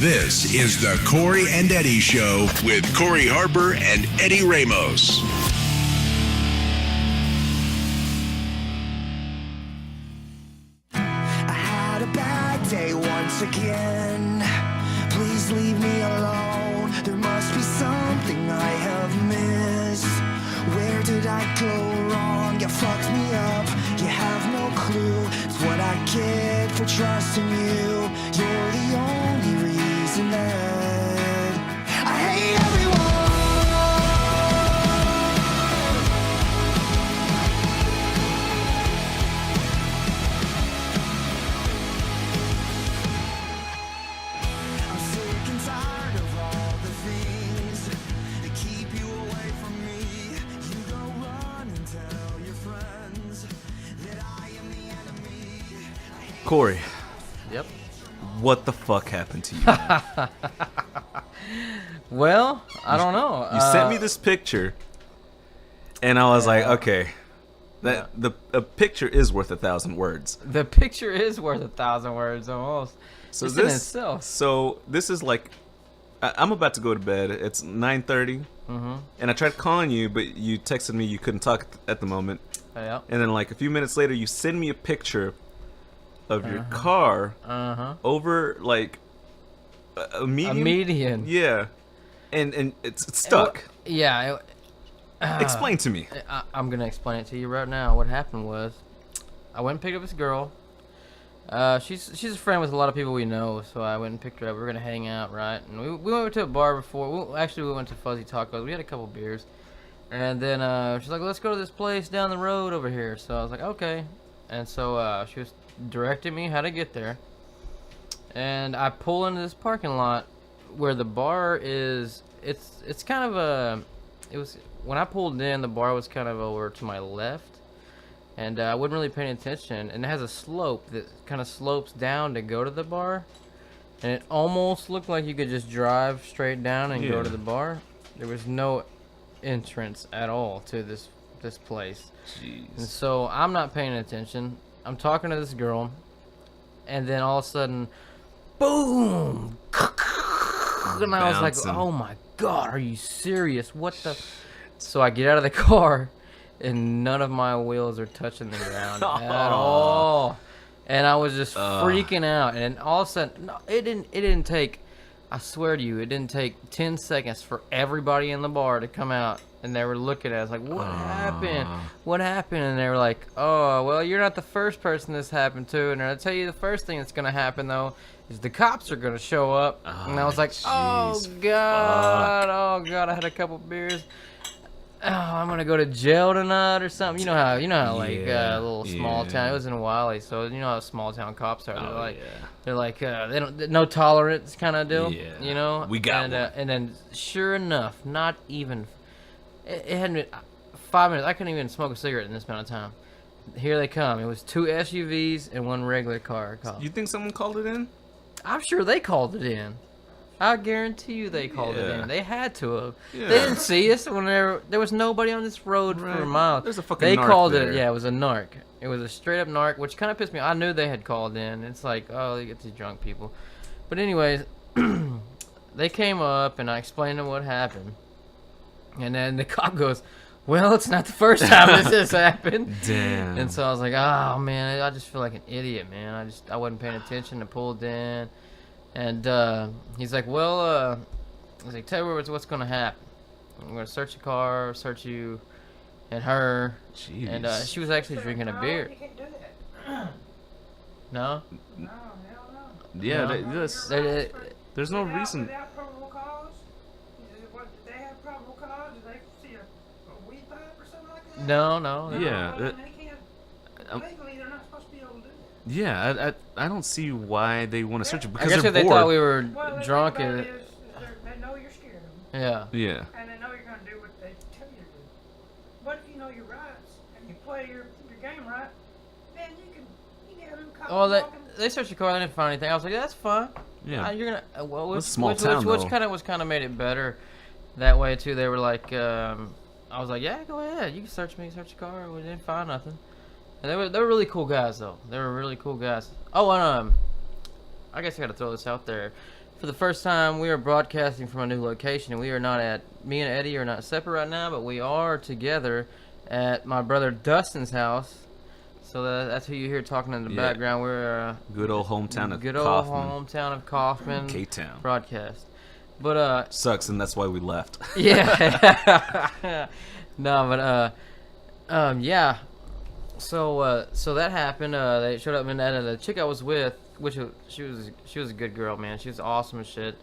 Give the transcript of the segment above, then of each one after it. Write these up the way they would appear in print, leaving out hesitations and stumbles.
This is the Corey and Eddie Show with Corey Harper and Eddie Ramos. I had a bad day once again. Please leave me alone. There must be something I have missed. Where did I go wrong? You fucked me up. You have no clue. It's what I get for trusting you. You're the only reason that I hate everyone. I'm sick and tired of all the things that keep you away from me. You go run and tell your friends that I am the enemy. Corey, Yep. what the fuck happened to you? Well, I don't know. You sent me this picture, and I was like, okay, that a picture is worth 1,000 words. The picture is worth 1,000 words almost. So Just in this, itself. so this is like, I'm about to go to bed. It's 9:30, and I tried calling you, but you texted me you couldn't talk at the moment. Yeah. And then like a few minutes later, you send me a picture of your car over like a median. A median. Yeah, and it's stuck. Yeah. Explain to me. I'm gonna explain it to you right now. What happened was, I went and picked up this girl. She's a friend with a lot of people we know, so I went and picked her up. We were gonna hang out, right? And we went to a bar before. We went to Fuzzy Tacos. We had a couple beers, and then she's like, "Let's go to this place down the road over here." So I was like, "Okay." And so she was directing me how to get there, and I pull into this parking lot where the bar is. It's kind of a. It was when I pulled in, the bar was kind of over to my left. And I wasn't really paying attention. And it has a slope that kind of slopes down to go to the bar. And it almost looked like you could just drive straight down and go to the bar. There was no entrance at all to this place. And Jeez. so I'm not paying attention. I'm talking to this girl. And then all of a sudden, boom! And I was like, Bouncing. oh my God, are you serious? What the? So I get out of the car. And none of my wheels are touching the ground at all. And I was just freaking out. And all of a sudden, no, it didn't take, I swear to you, it didn't take 10 seconds for everybody in the bar to come out. And they were looking at us like, what happened? What happened? And they were like, oh, well, you're not the first person this happened to. And I'll tell you the first thing that's going to happen, though, is the cops are going to show up. And I was like, oh, God. Oh, God, I had a couple beers. Oh, I'm gonna go to jail tonight or something. You know how like a little small town. It was in Wiley, so you know how small town cops are. They're like they don't no tolerance kind of deal. Yeah. You know. We got one. And then sure enough, not even it hadn't been 5 minutes. I couldn't even smoke a cigarette in this amount of time. Here they come. It was 2 SUVs and 1 regular car. You think someone called it in? I'm sure they called it in. I guarantee you they called it in. They had to have. Yeah. They didn't see us when there was nobody on this road for a mile. There's a fucking They narc called there. it. Yeah, it was a narc. It was a straight up narc, which kind of pissed me off. I knew they had called in. It's like, oh, they get these drunk people. But anyways, they came up and I explained to them what happened. And then the cop goes, well, it's not the first time this has happened. Damn. And so I was like, oh man, I just feel like an idiot, man. I wasn't paying attention and pulled in. And he's like, well, he's like, tell you what's going to happen. I'm going to search your car, search you and her. Jeez. And she was actually drinking a beer. You can't do that. No? No, hell no. Yeah, No. there's no Without- reason. Without probable cause? What, did they have probable cause? Did they see a weed pipe or something like that? No. Yeah, Well, then they can't. Legally, they're not supposed to be able to do that. Yeah, I don't see why they want to search it I because guess they're if they bored. thought we were Well, the drunk. thing about it is they know you're scared of them, Yeah. Yeah. and they know you're going to do what they tell you to do. But if you know your rights and you play your game right, then you can have them cops Well, walking. they searched your car. They didn't find anything. I was like, that's fine. Yeah. You're gonna. Well, It's a small town, which though. kind of made it better. That way too. They were like, I was like, yeah, go ahead. You can search me, search your car. We didn't find nothing. And they were really cool guys though. They were really cool guys. Oh, and I guess I gotta throw this out there. For the first time, we are broadcasting from a new location, and me and Eddie are not separate right now, but we are together at my brother Dustin's house. So that's who you hear talking in the background. We're good old hometown of good old Kaufman. hometown of Kaufman. K-Town. Broadcast. But sucks, and that's why we left. yeah. No, but yeah. So that happened. They showed up, and the chick I was with, she was a good girl, man. She was awesome and shit.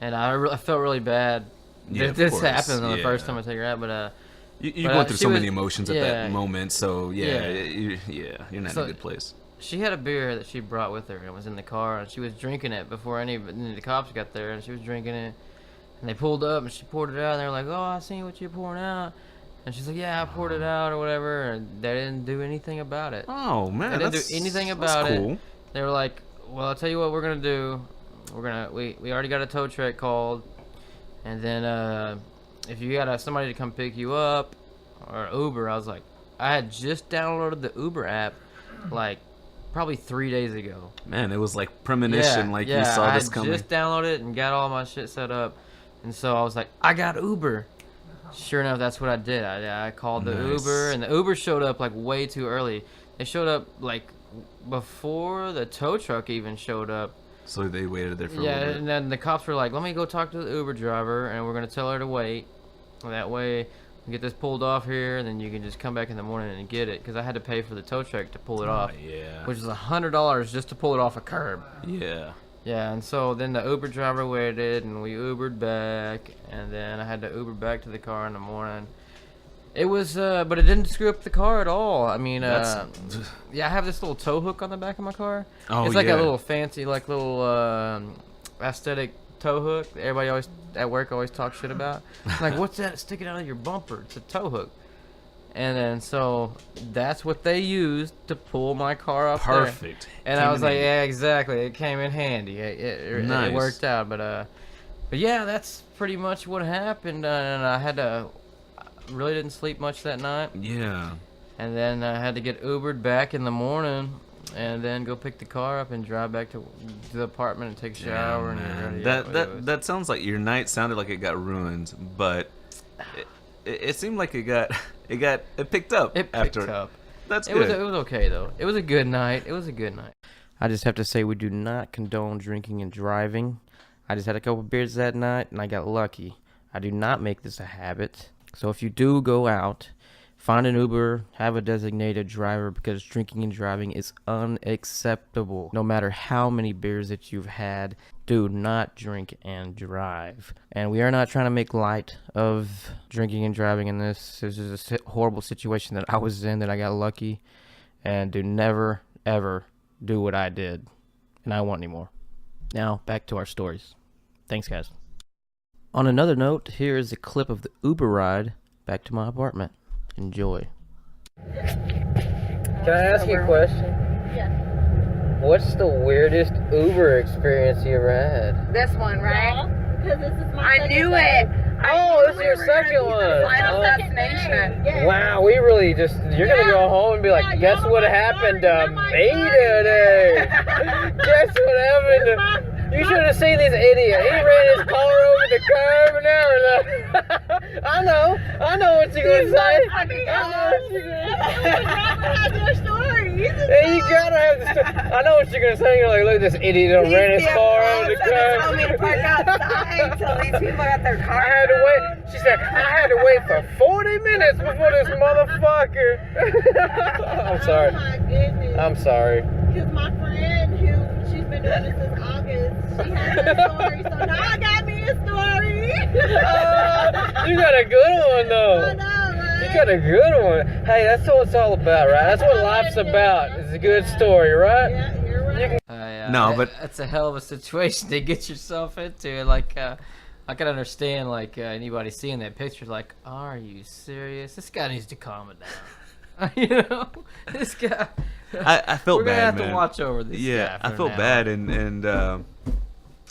And I felt really bad that this happened on the first time I take her out, but you go through so many emotions at that yeah. moment, so you're not in a good place. She had a beer that she brought with her, and it was in the car, and she was drinking it before any of the cops got there, and she was drinking it, and they pulled up, and she poured it out, and they were like, "Oh, I seen what you're pouring out," and she's like, "Yeah, I poured it out or whatever," and they didn't do anything about it. Oh man, they didn't do anything about cool. it. They were like, "Well, I'll tell you what we're gonna do. We already got a tow truck called, and then if you got somebody to come pick you up or Uber," I was like, I had just downloaded the Uber app, like probably 3 days ago. Man, it was like premonition, you saw this coming. I just downloaded it and got all my shit set up, and so I was like, I got Uber. Sure enough, that's what I did. I called the Uber, and the Uber showed up like way too early. They showed up like before the tow truck even showed up. So they waited there for a Yeah, little bit. and then the cops were like, let me go talk to the Uber driver, and we're going to tell her to wait. That way, we get this pulled off here, and then you can just come back in the morning and get it. Because I had to pay for the tow truck to pull it off. Yeah. Which is $100 just to pull it off a curb. Yeah. Yeah, and so then the Uber driver waited, and we Ubered back, and then I had to Uber back to the car in the morning. It was, but it didn't screw up the car at all. I mean, yeah, I have this little tow hook on the back of my car. Oh, it's like yeah. a little fancy, like little aesthetic tow hook that everybody always at work always talks shit about. Like, what's that sticking out of your bumper? It's a tow hook. And then so that's what they used to pull my car up there. Perfect. And I was like, yeah, exactly. It came in handy. It worked out. But yeah, that's pretty much what happened. And I really didn't sleep much that night. Yeah. And then I had to get Ubered back in the morning, and then go pick the car up and drive back to the apartment and take a shower and get ready. That sounds like your night sounded like it got ruined, but it seemed like it picked up. It picked up. That's good. It was okay though. It was a good night. I just have to say we do not condone drinking and driving. I just had a couple beers that night and I got lucky. I do not make this a habit. So if you do go out, find an Uber, have a designated driver, because drinking and driving is unacceptable. No matter how many beers that you've had, do not drink and drive. And we are not trying to make light of drinking and driving in this. This is a horrible situation that I was in, that I got lucky. And do never, ever do what I did. And I won't anymore. Now, back to our stories. Thanks, guys. On another note, here is a clip of the Uber ride back to my apartment. Enjoy. Can I ask you a question? Yeah. What's the weirdest Uber experience you ever had? This one, right? Because this is my I knew it. Oh, this is your second one. Final Oh. destination. Yeah. Wow, we really just, you're going to go home and be like, Yeah, guess y'all what know my happened story. to You know my me story. today? Guess what happened to... You should have seen this idiot. He ran his car over the curb and everything. I know what you're going to say. I know what you're going to say. Yeah, you gotta have the story. I know what you're going to say. You're like, look at this idiot who ran his car over the curb. Told me to park outside till these people got their car. I had to wait. She said, I had to wait for 40 minutes before this motherfucker. I'm sorry. Oh my goodness. I'm sorry. Because my friend, who she's been doing this since August, she had a story, so now I got me a story. You got a good one, I though. know, right? You got a good one. Hey, that's what it's all about, right? That's what life's about. It's a good story, right? Yeah, you're right. No, but- that's a hell of a situation to get yourself into. Like, I can understand, like, anybody seeing that picture, like, are you serious? This guy needs to calm it down. You know, this guy. I felt We're gonna bad, have man. to watch over this. Yeah, guy I from felt now bad, on. and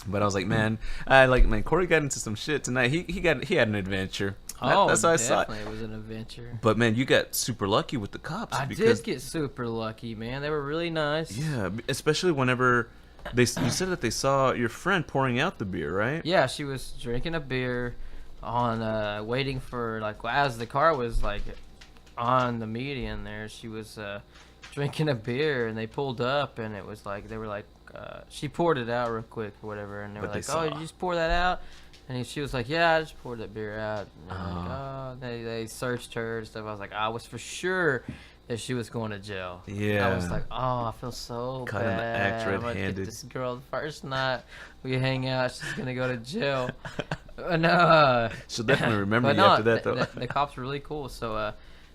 but I was like, man, Corey got into some shit tonight. He had an adventure. That's how I saw it. Definitely, it was an adventure. But man, you got super lucky with the cops. I because, did get super lucky, man. They were really nice. Yeah, especially whenever you said that they saw your friend pouring out the beer, right? Yeah, she was drinking a beer on waiting for like as the car was like on the median there. She was drinking a beer, and they pulled up, and it was like they were like she poured it out real quick or whatever, and they were But they like, saw. "Oh, you just pour that out?" And she was like, "Yeah, I just poured that beer out." And they're like, Oh. "Oh," they searched her and stuff. I was like, I was for sure that she was going to jail. Yeah. I was like, oh, I feel so Caught in the bad. act I'm gonna red-handed. get this girl the first night we hang out. She's gonna go to jail. No, She'll definitely remember but you no, after that, though. The cops were really cool, so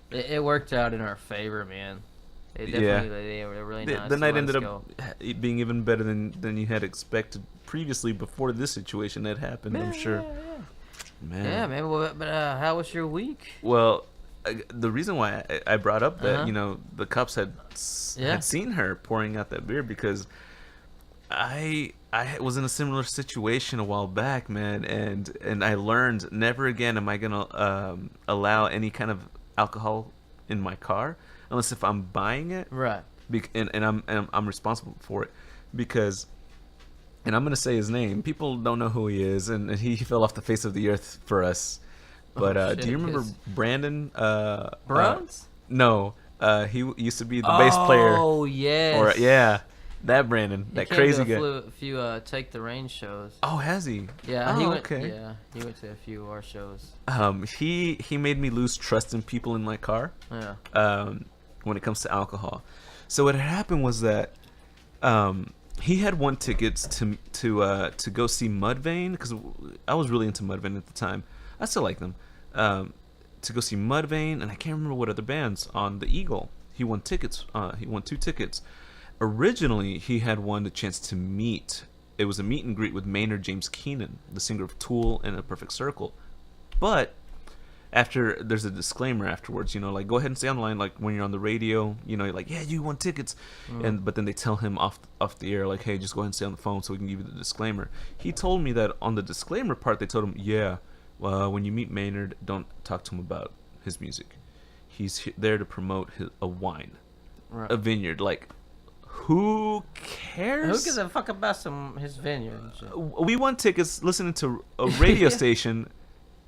it worked out in our favor, man. They Yeah. definitely they were really nice. The to night let ended us up go. being even better than you had expected previously before this situation had happened. I'm sure. Man. Yeah, man. But how was your week? Well, the reason why I brought up that the cops had Yeah. had seen her pouring out that beer because I was in a similar situation a while back, man, and I learned never again am I gonna allow any kind of alcohol in my car unless if I'm buying it, Right. and I'm responsible for it because. And I'm gonna say his name. People don't know who he is, and he fell off the face of the earth for us. But shit, do you remember 'cause- Brandon? Browns? No, he used to be the bass player. Oh yes. Or yeah, that Brandon, He that came crazy to guy. a few Take the Rain shows. Oh, has he? Yeah, Oh, he went. okay. Yeah, he went to a few of our shows. He made me lose trust in people in my car. Yeah. When it comes to alcohol. So what had happened was that he had won tickets to go see Mudvayne because I was really into Mudvayne at the time. I still like them. To go see Mudvayne, and I can't remember what other bands on the Eagle. He won tickets. He won 2 tickets. Originally, he had won the chance to meet. It was a meet and greet with Maynard James Keenan, the singer of Tool and A Perfect Circle. But after there's a disclaimer afterwards, like go ahead and stay on the line, like when you're on the radio, you're like, yeah, you won tickets, but then they tell him off the air, like, hey, just go ahead and stay on the phone so we can give you the disclaimer. He told me that on the disclaimer part, they told him, yeah, when you meet Maynard, don't talk to him about his music. He's there to promote a wine, Right. a vineyard. Like, who cares? Who gives a fuck about his vineyard and shit? We won tickets listening to a radio station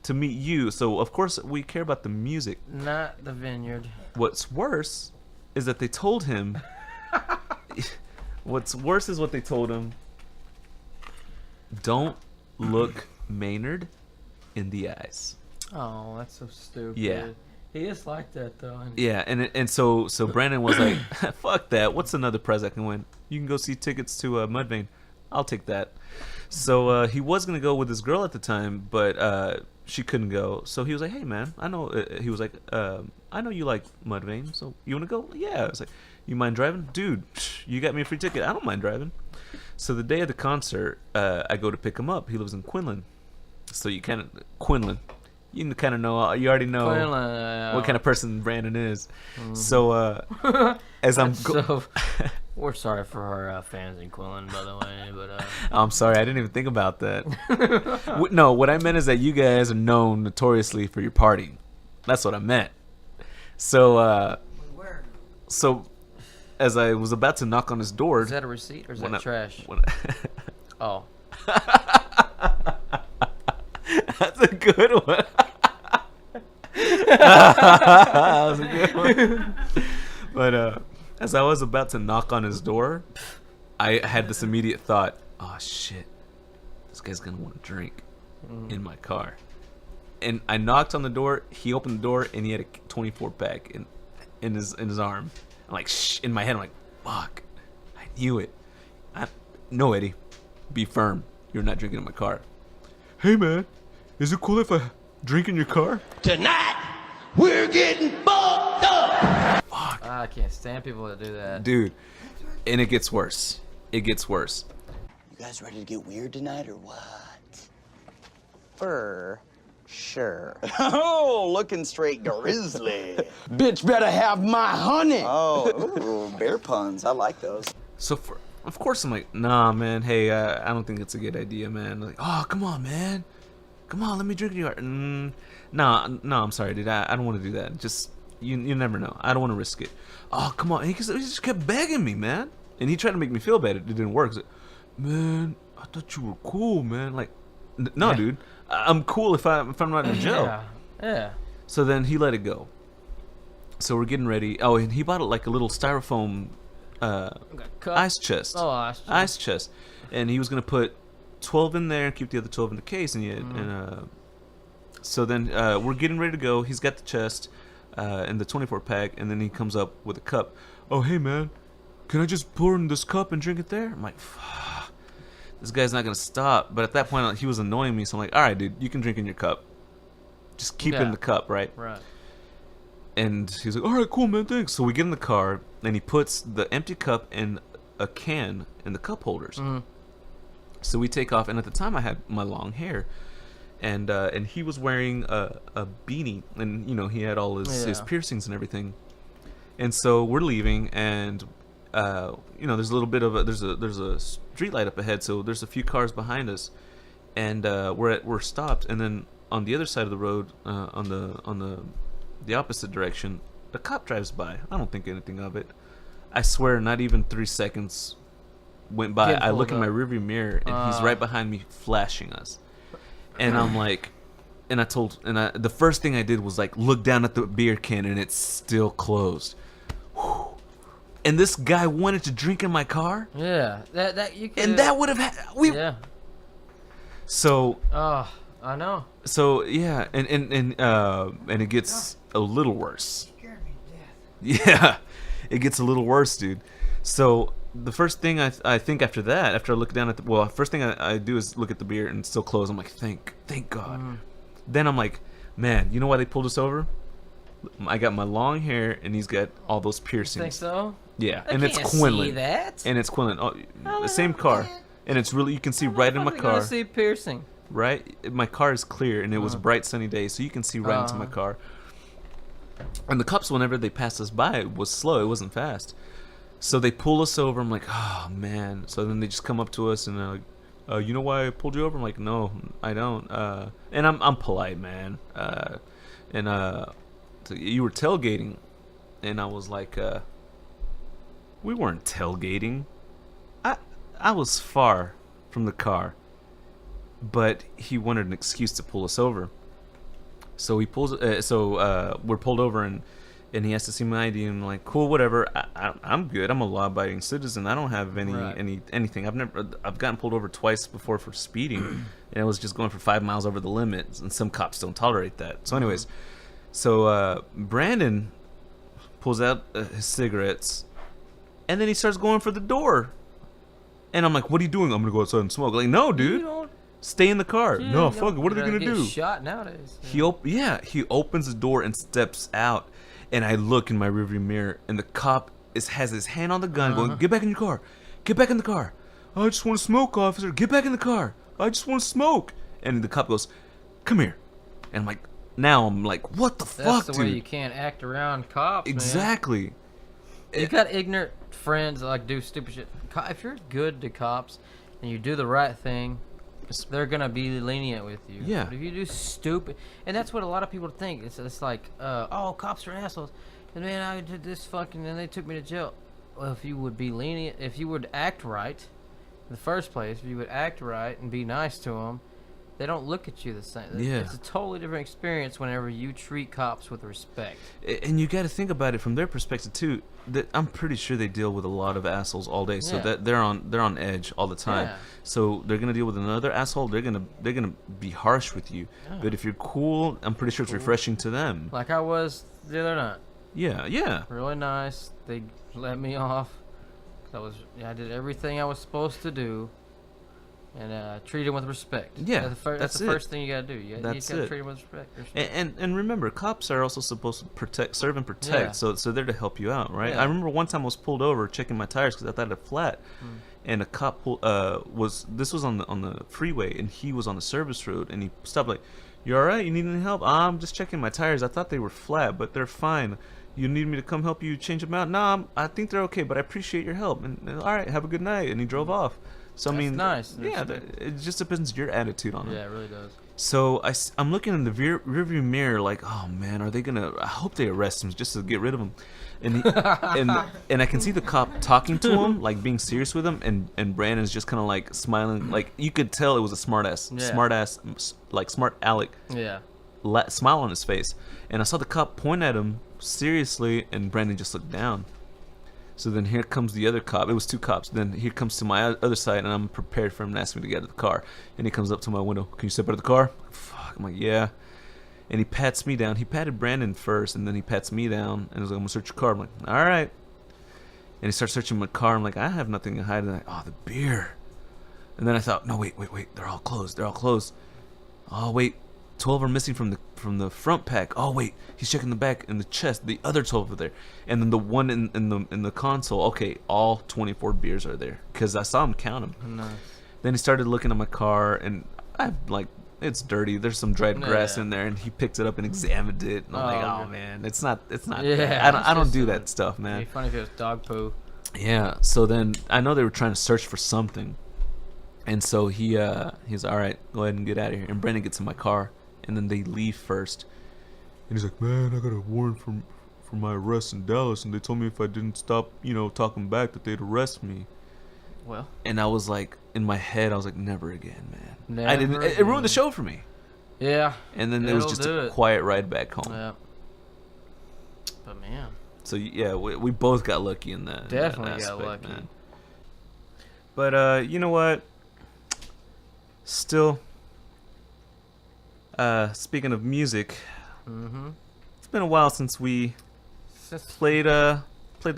to meet you, so of course we care about the music. Not the vineyard. What's worse is that they told him. What's worse is what they told him. Don't look Maynard in the eyes. Oh, that's so stupid. Yeah. He is like that though. Yeah, and so Brandon was like, "Fuck that! What's another prize I can win? You can go see tickets to Mudvayne. I'll take that." So he was gonna go with his girl at the time, but she couldn't go. So he was like, "Hey man, I know." He was like, "I know you like Mudvayne, so you wanna go?" Yeah. I was like, "You mind driving, dude? You got me a free ticket. I don't mind driving." So the day of the concert, I go to pick him up. He lives in Quinlan, so you kind of Quinlan. You kind of know. You already know what kind of person Brandon is. So as I'm So, we're sorry for our fans in Quinlan, by the way, but I'm sorry, I didn't even think about that. No, what I meant is that you guys are known notoriously for your partying. That's what I meant. So so as I was about to knock on his door, is that a receipt or is when that I- trash? when Oh, That's a good one. That was a good one. But as I was about to knock on his door, I had this immediate thought, oh shit, this guy's gonna want to drink in my car. And I knocked on the door, he opened the door, and he had a 24 pack in his arm. I'm like, shh, in my head, I'm like, fuck, I knew it. No, Eddie, be firm. You're not drinking in my car. Hey man, is it cool if I drink in your car? Tonight, we're getting fucked up. I can't stand people that do that. Dude, and it gets worse. It gets worse. You guys ready to get weird tonight or what? For sure. Oh, looking straight grizzly. Bitch better have my honey. Oh, ooh, bear puns. I like those. So of course I'm like, nah, man. Hey, I don't think it's a good idea, man. Like, oh, come on, man. Come on, let me drink in your car. Nah, I'm sorry, dude. I don't want to do that. Just you never know. I don't want to risk it. Oh, come on. He just kept begging me, man. And he tried to make me feel bad. It didn't work. He's like, man, I thought you were cool, man. Like, no, Yeah. dude, I'm cool if I'm not in jail. Yeah. Yeah. So then he let it go. So we're getting ready. Oh, and he bought like a little styrofoam Cup. ice chest. Oh, ice chest. Ice chest. And he was gonna put 12 in there, keep the other 12 in the case, and so then we're getting ready to go. He's got the chest and the 24 pack, and then he comes up with a cup. Oh, hey man, can I just pour in this cup and drink it there? I'm like, fuck, this guy's not gonna stop. But at that point, he was annoying me, so I'm like, all right, dude, you can drink in your cup. Just keep it in Yeah. the cup, right? Right. And he's like, all right, cool, man, thanks. So we get in the car, and he puts the empty cup in a can in the cup holders. Mhm. So we take off, and at the time I had my long hair, and he was wearing a beanie, and you know he had all his Yeah. piercings and everything. And so we're leaving, and you know there's a little bit of there's a street light up ahead, so there's a few cars behind us, and we're stopped, and then on the other side of the road, on the opposite direction, a cop drives by. I don't think anything of it. I swear, not even 3 seconds went by. Getting I look in pulled my up. rearview mirror, and he's right behind me, flashing us. And I'm like, the first thing I did was like look down at the beer can, and it's still closed. Whew. And this guy wanted to drink in my car, Yeah. That you could. and that would have Yeah. So Oh, I know. so yeah, and it gets a little worse. Scared me to death. Yeah, it gets a little worse, dude. So the first thing I think after that, after I look down at the first thing I do is look at the beer and it's still closed. I'm like, thank God. Then I'm like, man, you know why they pulled us over? I got my long hair and he's got all those piercings. Think so? Yeah, I and it's can't see Quinlan. that. And it's Quinlan. Oh, How the the same hell car. can- And it's really, you can see right in my How am I gonna car. see piercing. Right? My car is clear, and it was a bright sunny day, so you can see right into my car. And the cops, whenever they passed us by, it was slow. It wasn't fast. So they pull us over. I'm like, oh, man. So then they just come up to us, and they're like, you know why I pulled you over? I'm like, no, I don't. And I'm polite, man. So you were tailgating. And I was like, we weren't tailgating. I was far from the car. But he wanted an excuse to pull us over. So he pulls. We're pulled over, and he has to see my ID. And I'm like, cool, whatever. I'm good. I'm a law-abiding citizen. I don't have anything. I've gotten pulled over twice before for speeding, and I was just going for 5 miles over the limit. And some cops don't tolerate that. So, anyways, Brandon pulls out his cigarettes, and then he starts going for the door. And I'm like, what are you doing? I'm gonna go outside and smoke. Like, no, dude. You don't. Stay in the car. You No, don't fuck it. What are they gonna get do? Shot nowadays. He opens the door and steps out, and I look in my rearview mirror, and the cop has his hand on the gun, going, "Get back in your car. Get back in the car. I just want to smoke, officer. Get back in the car. I just want to smoke." And the cop goes, "Come here." And I'm like, what the That's fuck, the dude? way you can't act around cops. Man. Exactly. You got ignorant friends that like do stupid shit. If you're good to cops and you do the right thing, they're gonna be lenient with you. Yeah. But if you do stupid, and that's what a lot of people think. It's like, oh, cops are assholes, and man, I did this fucking, and they took me to jail. Well, if you would be lenient, if you would act right, in the first place, if you would act right and be nice to them, they don't look at you the same. Yeah. It's a totally different experience whenever you treat cops with respect. And you got to think about it from their perspective too. That I'm pretty sure they deal with a lot of assholes all day, so Yeah. that they're on edge all the time. Yeah. So they're gonna deal with another asshole. They're gonna be harsh with you. Yeah. But if you're cool, I'm pretty sure it's refreshing to them. Like I was the other night. Yeah. Really nice. They let me off. I did everything I was supposed to do, and treated them with respect. Yeah, that's the that's first it. thing you gotta do. You That's gotta it. treat them with respect. And remember, cops are also supposed to serve and protect. Yeah. So they're to help you out, right? Yeah. I remember one time I was pulled over checking my tires because I thought it had flat, and a cop was on the freeway, and he was on the service road, and he stopped like, "You all right? You need any help?" "I'm just checking my tires. I thought they were flat, but they're fine. You need me to come help you change them out?" "No, I think they're okay, but I appreciate your help." And all right, have a good night. And he drove off. So I That's mean, nice. Yeah, That's it just depends on your attitude on it. Yeah, it really does. So I'm looking in the rearview mirror, like, oh man, are they gonna? I hope they arrest him just to get rid of him. And and I can see the cop talking to him, like being serious with him, and Brandon's just kind of like smiling, like you could tell it was a smart ass, like smart aleck Yeah. smile on his face. And I saw the cop point at him seriously, and Brandon just looked down. So then here comes the other cop. It was 2 cops. Then he comes to my other side, and I'm prepared for him to ask me to get out of the car. And he comes up to my window. Can you step out of the car? Fuck. I'm like, yeah. And he pats me down. He patted Brandon first, and then he pats me down, and he's like, I'm gonna search your car. I'm like, all right. And he starts searching my car. I'm like, I have nothing to hide. And I'm like, oh, the beer. And then I thought, no, wait. They're all closed. Oh, wait. 12 are missing from the front pack. Oh wait, he's checking the back and the chest. The other 12 are there, and then the one in the console. Okay, all 24 beers are there because I saw him count them. Nice. Then he started looking at my car, and I like it's dirty. There's some dried grass Yeah. in there, and he picked it up and examined it. And I'm like, Oh, oh okay. man, it's not. Yeah, bad. I don't it's do just that stuff, It'd man. be funny if it was dog poo. Yeah. So then I know they were trying to search for something, and so he's all right. Go ahead and get out of here. And Brandon gets in my car. And then they leave first. And he's like, man, I got a warrant for my arrest in Dallas. And they told me if I didn't stop, talking back that they'd arrest me. Well. And I was like, in my head, I was like, never again, man. Never It ruined the again. show for me. Yeah. And then it was It'll just do a it. quiet ride back home. Yeah. But man. So yeah, we both got lucky in that. Definitely that got aspect, lucky. Man. But you know what? Still. Speaking of music, Mm-hmm. it's been a while since we played the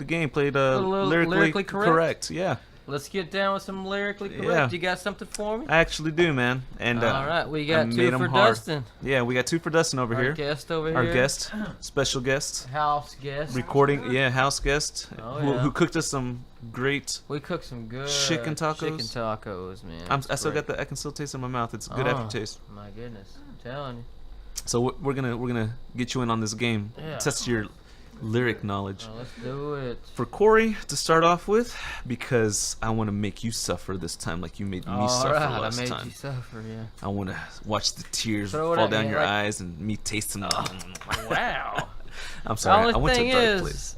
game, little lyrically correct? correct. Yeah, Let's get down with some lyrically correct. Yeah. You got something for me? I actually do, man. And All right, we I got made 2 'em for hard. Dustin. Yeah, we got 2 for Dustin over Our here. guest over here. Our guest, special guest, House guest. recording. Yeah, house guest, Oh, who, yeah. who cooked us some great. We cooked some good Chicken tacos? Chicken tacos, man. I It's still great. got I can still taste it in my mouth. It's a good Oh, aftertaste. My goodness, I'm telling you. So we're gonna get you in on this game. Yeah. Test your lyric knowledge. Well, let's do it. For Corey to start off with, because I want to make you suffer this time like you made me suffer Alright, last I made time. you suffer, yeah. I want to watch the tears Throw it fall at down me, your like- eyes and me tasting them. Wow. I'm The sorry, I only went to thing a dark is, place.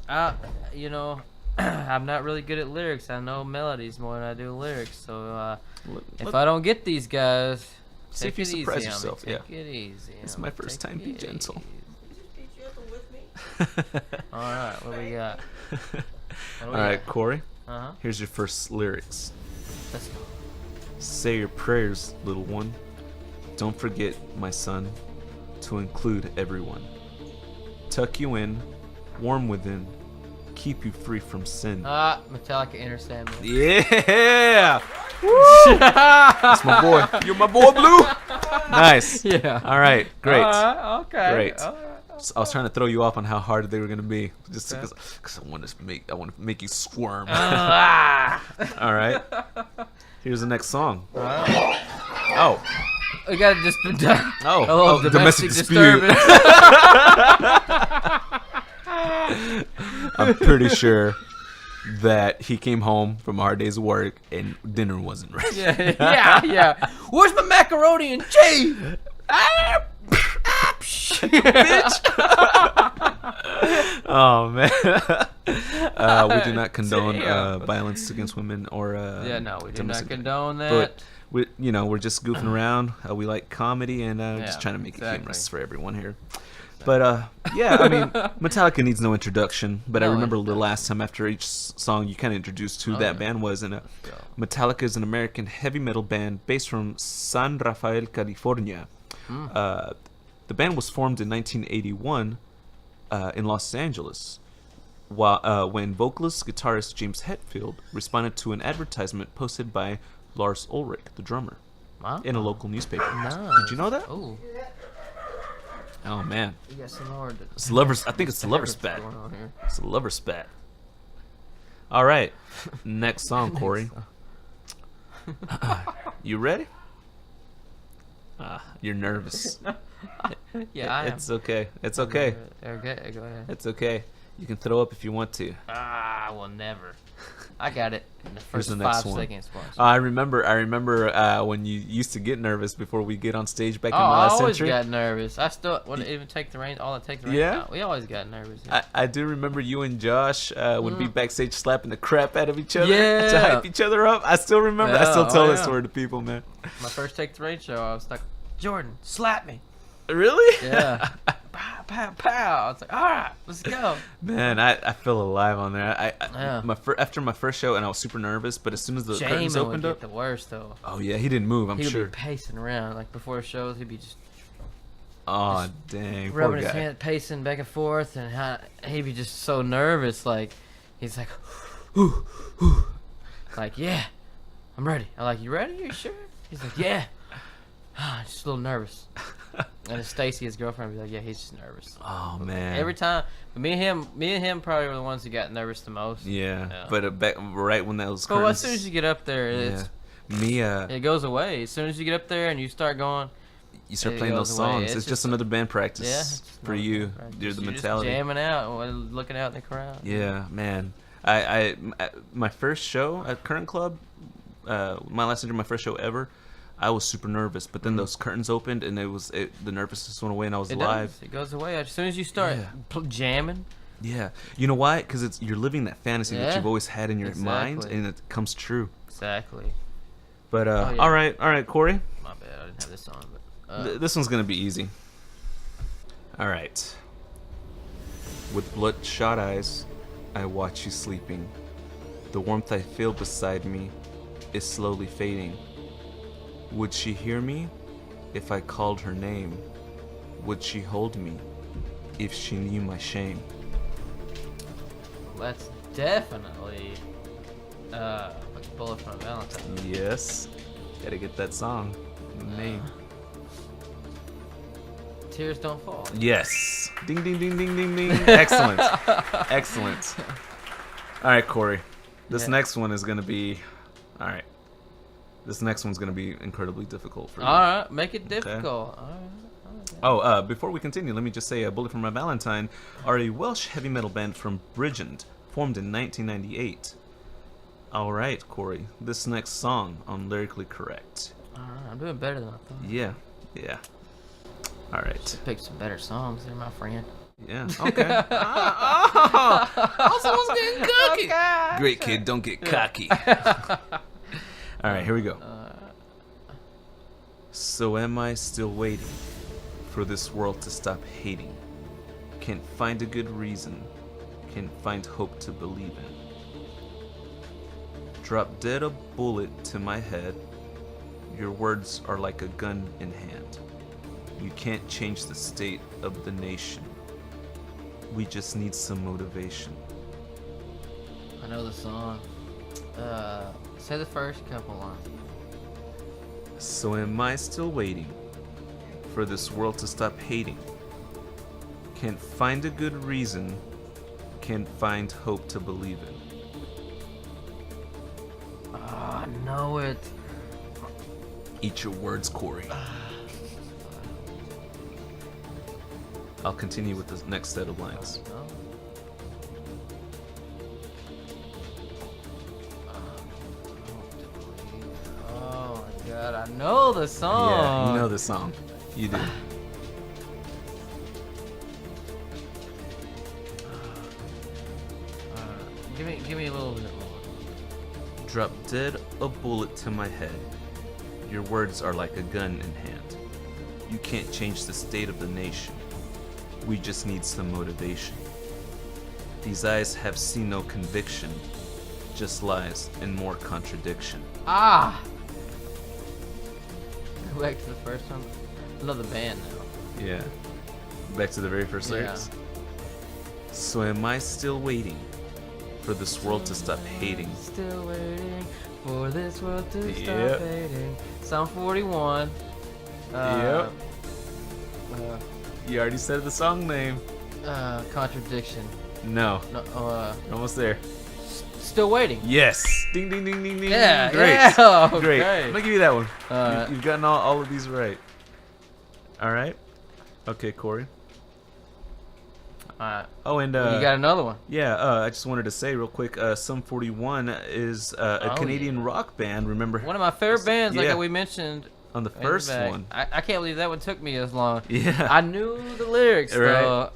I'm not really good at lyrics. I know melodies more than I do lyrics. So if Let- I don't get these guys, See take if you it surprise easy on me. yourself, yeah. Take it easy. It's on my me. first Take time. Be it gentle. easy. Be gentle with me. All right, what do we got? All right, Corey, Uh huh. here's your first lyrics. Let's go. Say your prayers, little one. Don't forget, my son, to include everyone. Tuck you in, warm within, keep you free from sin. Metallica Inner Sandman. Yeah! That's my boy. You're my boy, Blue. Nice. Yeah. All right. Great. Okay. Great. All right. I was trying to throw you off on how hard they were gonna be, just Okay. because I want to make you squirm. Ah. All right. Here's the next song. Oh. We gotta just Oh. domestic dispute. disturbance. I'm pretty sure that he came home from a hard day's work and dinner wasn't ready. yeah. Where's my macaroni and cheese? Oh man. We do not condone violence against women or Yeah, no, we do not domestic- condone that. But we're just goofing around. We like comedy and Yeah, just trying to make it exactly. humorous for everyone here. But yeah, I mean, Metallica needs no introduction. But I No remember the introduction. last time after each song, you kind of introduced who Oh, that yeah. band was. And go. Metallica is an American heavy metal band based from San Rafael, California. The band was formed in 1981 in Los Angeles, when vocalist guitarist James Hetfield responded to an advertisement posted by Lars Ulrich, the drummer, Wow. in a local newspaper. Nice. Did you know that? Oh, Oh man, we got some more. it's lovers. I think it's the lover spat. Going on here. It's the lover spat. All right, next song, Corey. You ready? You're nervous. Yeah, I am. It's okay. It's okay. Okay, go ahead. It's okay. You can throw up if you want to. Ah, I will never. I got it in the Here's first the next 5 one. seconds. Watch. I remember when you used to get nervous before we get on stage back in Oh, I last always century. got nervous. I still wouldn't even take the reins. All I take the reins Yeah? out. We always got nervous. I do remember you and Josh would be backstage slapping the crap out of each other to Yeah. hype each other up. I still remember. I Yeah, still tell oh, that yeah. story to people, man. My first Take the Reins show, I was like, Jordan, slap me. Really? Yeah. Pow, pow, pow. I was like, all right, let's go. Man, I feel alive on there. Yeah. After my first show, and I was super nervous, but as soon as the curtains Jamin would opened get up, the worst, though. oh yeah, he didn't move. I'm He would sure. be pacing around. Like, before shows, he'd be just Oh dang, poor rubbing his guy. hand, pacing back and forth, and he'd be just so nervous. Like, he's like, like, yeah, I'm ready. I'm like, you ready? You sure? He's like, yeah. Just a little nervous. And then Stacy, his girlfriend, would be like, yeah, he's just nervous. Oh man. Every time, but me and him probably were the ones who got nervous the most. Yeah, Yeah. but back right when those But curtains. as soon as you get up there, yeah. Me, it goes away. As soon as you get up there and you start going, you start it playing those goes away. songs. It's It's just just another band practice yeah, it's just for not you. bad practice. You're the You're just mentality. jamming out, or looking out in the crowd. Yeah, man. My first show at Current Club, my last my first show ever, I was super nervous. But then those curtains opened and the nervousness went away and I was It live. does. It goes away as soon as you start Yeah. jamming. Yeah, you know why? Because you're living that fantasy that Yeah, you've always had in your mind, exactly. and it comes true. Exactly. But yeah. all right, Corey. My bad. I didn't have this on, but This one's gonna be easy. All right. With bloodshot eyes, I watch you sleeping. The warmth I feel beside me is slowly fading. Would she hear me if I called her name? Would she hold me if she knew my shame? that's definitely like a bullet from a Valentine. Yes. Gotta get that song. Name. Tears don't fall. Yes. Ding, ding, ding, ding, ding, ding. Excellent. Excellent. All right, Corey. This Yeah. next one is going to be. All right. This next one's going to be incredibly difficult for you. All right, make it difficult. All right. Oh, before we continue, let me just say Bullet for My Valentine are a Welsh heavy metal band from Bridgend, formed in 1998. All right, Corey. This next song on Lyrically Correct. All right, I'm doing better than I thought. Yeah. Yeah. All right. Pick some better songs there, my friend. Yeah. Okay. Someone's getting cocky. Great kid, don't get cocky. All right, here we go. So am I still waiting for this world to stop hating? Can't find a good reason. Can't find hope to believe in. Drop dead a bullet to my head. Your words are like a gun in hand. You can't change the state of the nation. We just need some motivation. I know the song. Say the first couple lines. So am I still waiting for this world to stop hating? Can't find a good reason. Can't find hope to believe in. I know it. Eat your words, Corey. I'll continue with the next set of lines. No. Oh my god, I know the song. Yeah, you know the song. You do. Give me a little bit more. Drop dead a bullet to my head. Your words are like a gun in hand. You can't change the state of the nation. We just need some motivation. These eyes have seen no conviction, just lies and more contradiction. Ah! Go back to the first one. I know the band now. Yeah. Back to the very first lyrics. So am I still waiting for this world to stop hating? Still waiting for this world to Yep. stop hating. Psalm 41. Yep. You already said the song name. Contradiction. No. No, Almost there. still waiting. Yes. Ding, ding, ding, ding, ding. Yeah, Great. yeah, Great. okay. I'm going to give you that one. Alright. You've gotten all of these right. All right. Okay, Corey. Alright. Oh, and You got another one. yeah, I just wanted to say real quick, Sum 41 is a Oh, Canadian yeah. rock band. Remember One of my favorite bands, like Yeah. we mentioned. on the in the first back. one? I can't believe that one took me as long. Yeah. I knew the lyrics, Right. though.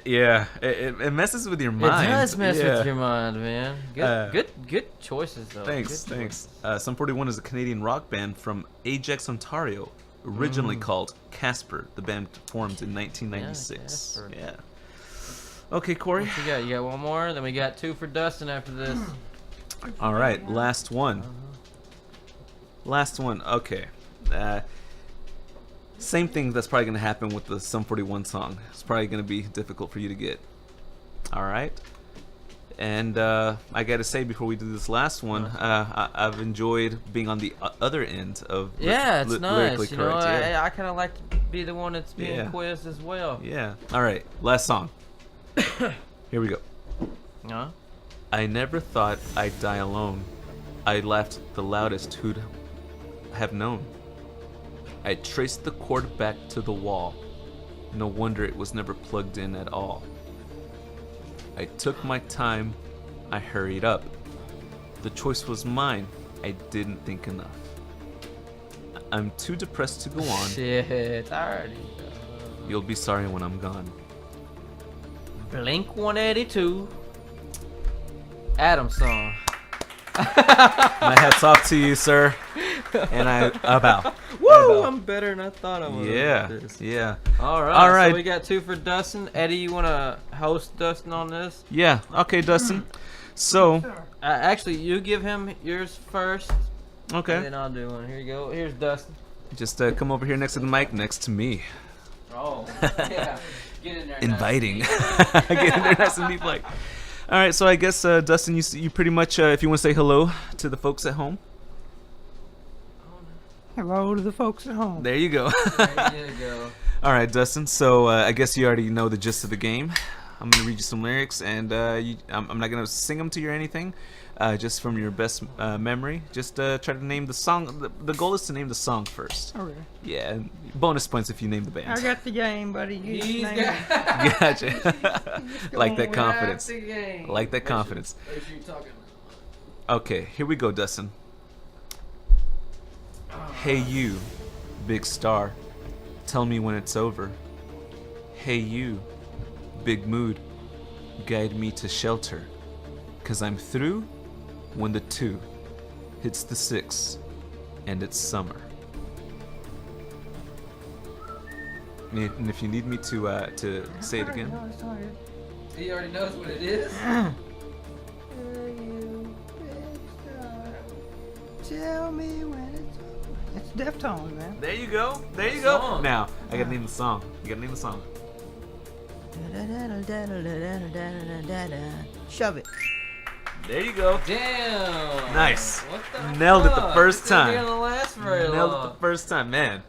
Yeah, it messes with your mind. It does mess Yeah. with your mind, man. Good choices, though. Thanks, Good thanks. choices. Sum 41 is a Canadian rock band from Ajax, Ontario, originally called Casper. The band formed in 1996. Casper. Yeah. Okay, Corey. What you got? You got one more? Then we got two for Dustin after this. All right, last one. Last one. Okay. Same thing that's probably going to happen with the Sum 41 song. It's probably going to be difficult for you to get. All right. And I got to say, before we do this last one, I've enjoyed being on the other end of Yeah, it's lyrically nice. You know, correct. Yeah. I kind of like to be the one that's being Yeah. quizzed as well. Yeah. All right. Last song. Here we go. Huh? I never thought I'd die alone. I laughed the loudest who'd have known. I traced the cord back to the wall. No wonder it was never plugged in at all. I took my time. I hurried up. The choice was mine. I didn't think enough. I'm too depressed to go on. Shit, I already know. You'll be sorry when I'm gone. Blink 182. Adam song. My hat's off to you, sir. And I bow. Woo! I'm better than I thought I was. Yeah, About this. yeah. All right. All right. So we got two for Dustin. Eddie, you want to host Dustin on this? Yeah, okay, Dustin. So, Sure. Actually, you give him yours first. And okay. then I'll do one. Here you go. Here's Dustin. Just come over here next to the mic, next to me. Oh, yeah. Get in there. now. Inviting. Get in there nice and deep like. All right, so I guess, Dustin, you pretty much, if you want to say hello to the folks at home. Hello to the folks at home. There you go. There you go. All right, Dustin. So I guess you already know the gist of the game. I'm gonna read you some lyrics, and I'm not gonna sing them to you or anything. Just from your best memory. Just try to name the song. The goal is to name the song first. Okay. Yeah, and bonus points if you name the band. I got the game, buddy. You just He's name it. got Gotcha. Like that confidence. the game. Like that confidence. Make sure you're talking. Okay, here we go, Dustin. Hey you, big star, tell me when it's over. Hey you, big mood, guide me to shelter. 'Cause I'm through when the 2 hits the 6 and it's summer. And if you need me to say it again. No, it's all right. He already knows what it is. Tell me when it's over. It's Deftones, man. There you go. There you What go. song? Now, I gotta name the song. You gotta name the song. Shove it. There you go. Damn. Nice. What the Nailed it the fuck? first This ain't time. gonna last very Nailed long. it the first time, man.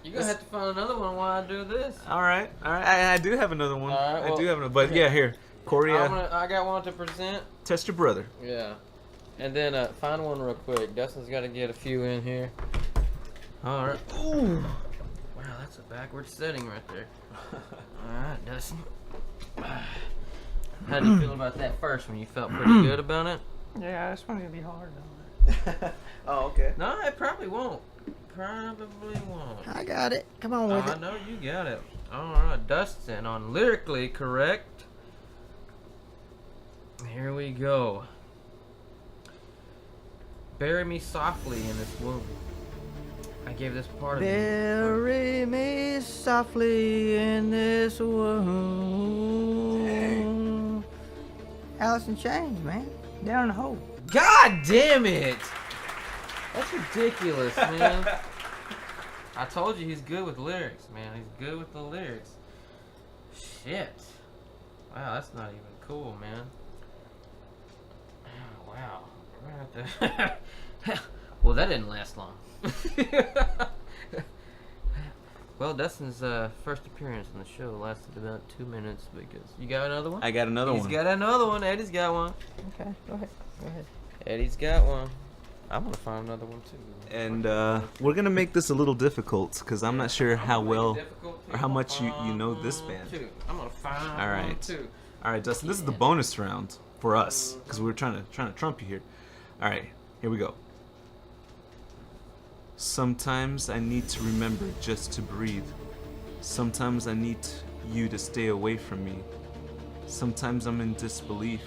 You're gonna have to find another one while I do this. All right. I do have another one. All right, I do well- have another, but yeah, here, Corey, I got one to present. test your brother. Yeah. And then find one real quick. Dustin's got to get a few in here. All right. Ooh. Wow, that's a backward setting right there. All right, Dustin. How do you feel about that first one? You felt pretty good about it? Yeah, this one's gonna be hard though. Oh, okay. No, it probably won't. Probably won't. I got it. Come on Oh, with I it. know you got it. All right, Dustin on lyrically correct. Here we go. Bury me softly in this womb. I gave this part of me. Bury me softly in this womb. Alice in Chains, man. Down in the hole. God damn it! That's ridiculous, man. I told you he's good with lyrics, man. He's good with the lyrics. Shit. Wow, that's not even cool, man. Oh, wow. We're gonna have to... Well, that didn't last long. Well, Dustin's first appearance on the show lasted about 2 minutes because... You got another one? I got another He's one. got another one. Eddie's got one. Okay, go ahead. Go ahead. Eddie's got one. I'm gonna find another one too. And we're gonna make this a little difficult because I'm not sure how well. Difficult or how much you know this band. I'm gonna find All right. two. All right, Dustin. This is the bonus round for us because we were trying to trump you here. All right, here we go. Sometimes I need to remember just to breathe. Sometimes I need you to stay away from me. Sometimes I'm in disbelief.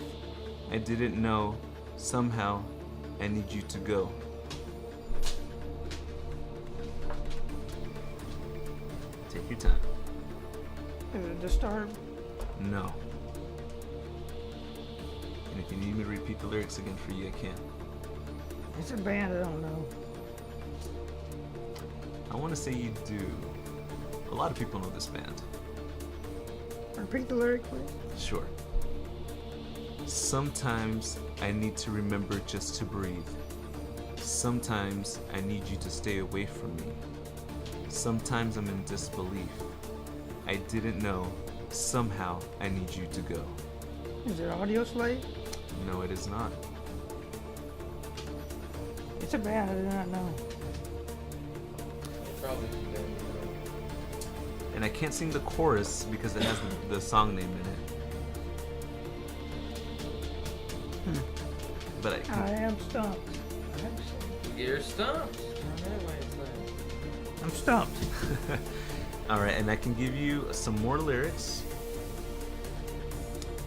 I didn't know. Somehow I need you to go. Take your time. Is it Disturbed? No. And if you need me to repeat the lyrics again for you, I can. It's a band I don't know. I want to say you do. A lot of people know this band. Repeat the lyric, please. Sure. Sometimes I need to remember just to breathe. Sometimes I need you to stay away from me. Sometimes I'm in disbelief. I didn't know. Somehow I need you to go. Is it Audio Slave? No, it is not. It's a band I do not know. Probably. And I can't sing the chorus because it has the song name in it. But I I can, am stumped. You're stumped. I'm stumped. all right, and I can give you some more lyrics,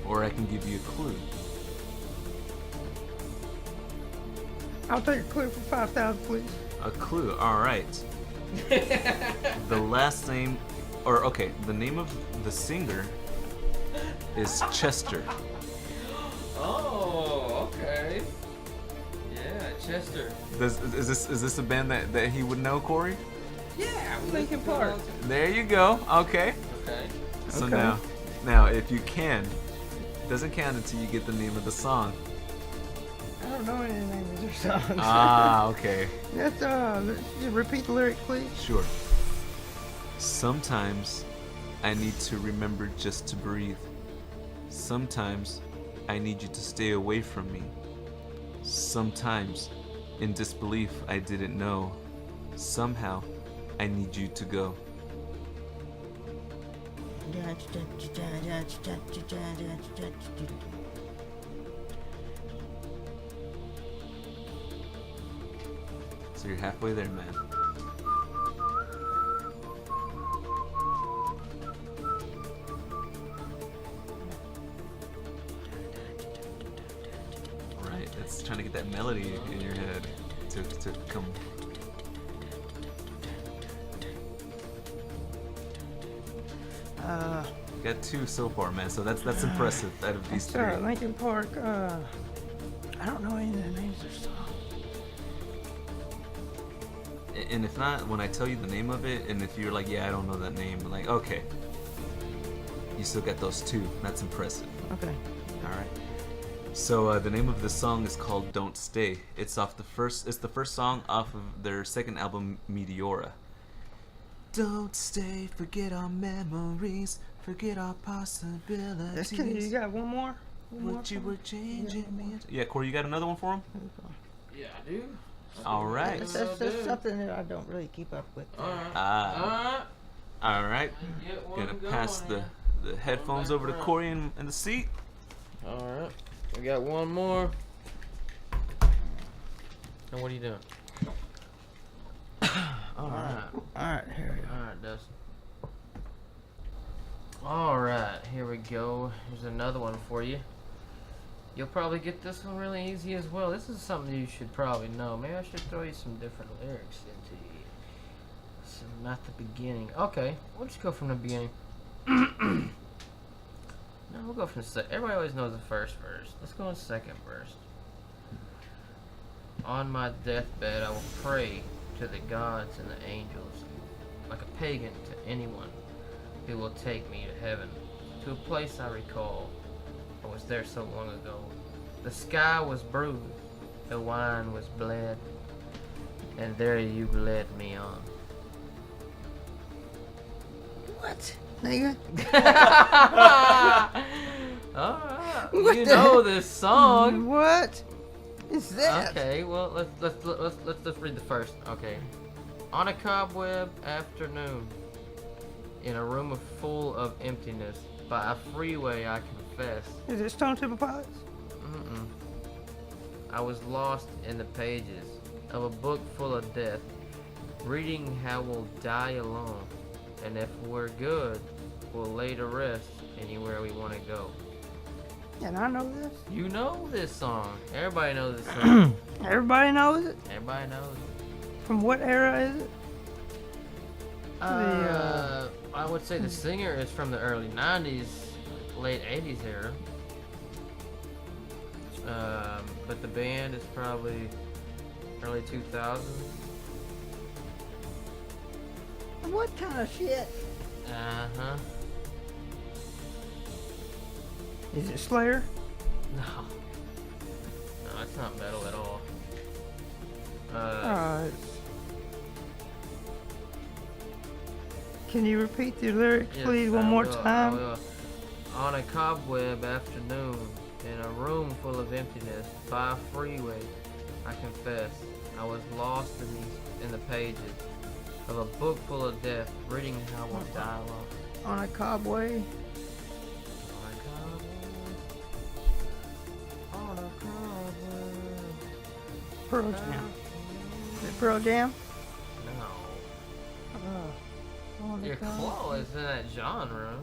or I can give you a clue. I'll take a clue for 5,000, please. A clue. All right. The last name, or okay, the name of the singer is Chester. Oh, okay. Yeah, Chester. Is this a band that he would know, Corey? Yeah, Linkin Park. There you go. Okay. Okay. So Okay. now if you can, it doesn't count until you get the name of the song. I don't know any of the names of their songs. Ah, okay. That's just repeat the lyric, please. Sure. Sometimes I need to remember just to breathe. Sometimes I need you to stay away from me. Sometimes, in disbelief, I didn't know. Somehow, I need you to go. So you're halfway there, man. Right, it's trying to get that melody in your head to come. You got two so far, man. So that's impressive out of these Sorry, three. Linkin Park. I don't know any of the names of their songs. And if not, when I tell you the name of it, and if you're like, yeah, I don't know that name, I'm like, okay, you still got those two. That's impressive. Okay. All right. So the name of the song is called "Don't Stay." It's the first song off of their second album, Meteora. Don't stay, forget our memories, forget our possibilities. You got one more? What you were changing me into. Yeah, Corey, you got another one for him? Yeah, I do. All right. That's something that I don't really keep up with. Alright. Ah. All right. Get one Gonna going pass the headphones over to Corey in the seat. Alright. We got one more. And what are you doing? Alright. Alright, here we go. Alright, Dustin. Alright, here we go. Here's another one for you. You'll probably get this one really easy as well. This is something you should probably know. Maybe I should throw you some different lyrics into you. So not the beginning. Okay, we'll just go from the beginning. No, we'll go from the second. Everybody always knows the first verse. Let's go in the second verse. On my deathbed, I will pray to the gods and the angels, like a pagan to anyone who will take me to heaven, to a place I recall. I was there so long ago. The sky was bruised, the wine was bled, and there you led me on. What? Nigga? Alright, you know this song. What is that? Okay, well let's read the first. Okay. On a cobweb afternoon, in a room full of emptiness. By a freeway, I confess. Is it Stone Temple Pilots? Mm-mm. I was lost in the pages of a book full of death, reading how we'll die alone, and if we're good, we'll lay to rest anywhere we want to go. And I know this. You know this song. Everybody knows this song. Everybody knows it. Everybody knows it. From what era is it? I would say the singer is from the early 90s, late 80s era. But the band is probably early 2000s. What kind of shit? Uh-huh. Is it Slayer? No. No, it's not metal at all. Can you repeat the lyrics, Yes, please, I one more will, I time? will. On a cobweb afternoon, in a room full of emptiness, by a freeway, I confess, I was lost in the pages of a book full of death, reading how we'll die alone. On a cobway. On a cobweb. Pearl Jam. Is it Pearl Jam? No. On a You're cobweb. close in that genre.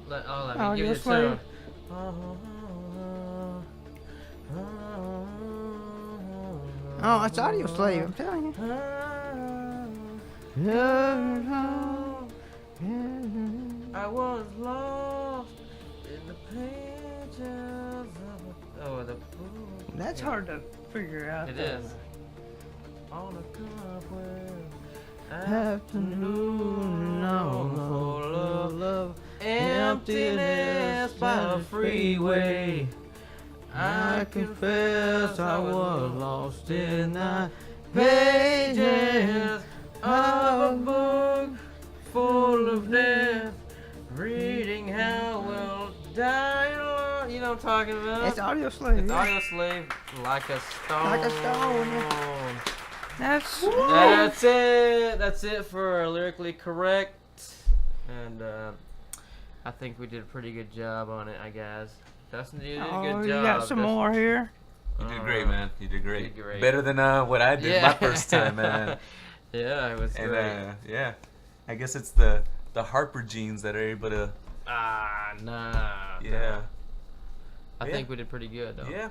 Let me Oh, give you you're the Slayer. tone. Oh, it's Audio Slave, I'm telling you. I was lost in the pages of the book. That's hard to figure out. It is. On a cobweb Afternoon, all full of love, emptiness by the freeway. I confess I was lost in the pages of a book full of death, reading how we'll die alone. You know what I'm talking about? It's Audio Slave. It's yeah. Audio Slave, Like a Stone. Like a Stone, That's That's it. That's it for Lyrically Correct. And I think we did a pretty good job on it, I guess. Dustin, you did a Oh, good you job. got some Dustin. more here. You did great, man. You did great. You did great. Better than what I did my first time, man. Yeah, it was And great. yeah, I guess it's the Harper genes that are able to. Nah. Yeah. I Yeah. think we did pretty good, though. Yeah.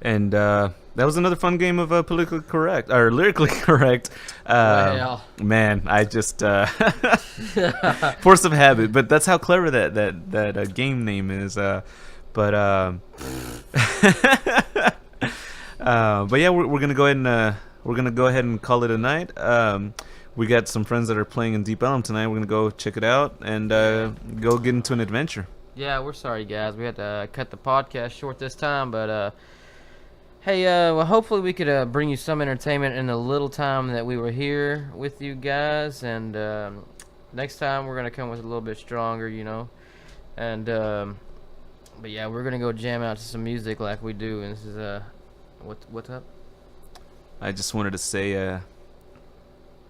And that was another fun game of politically correct or lyrically correct. Well. Man, I just force of habit, but that's how clever that game name is. But yeah, we're gonna go ahead and call it a night. We got some friends that are playing in Deep Ellum tonight. We're gonna go check it out and go get into an adventure. Yeah, we're sorry, guys. We had to cut the podcast short this time, but hey, well, hopefully we could bring you some entertainment in the little time that we were here with you guys. And next time we're gonna come with a little bit stronger, you know. And but yeah, we're gonna go jam out to some music like we do. And this is what's up? I just wanted to say,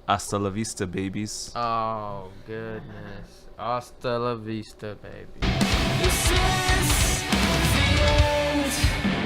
hasta la vista, babies. Oh goodness, hasta la vista, baby. This is the end.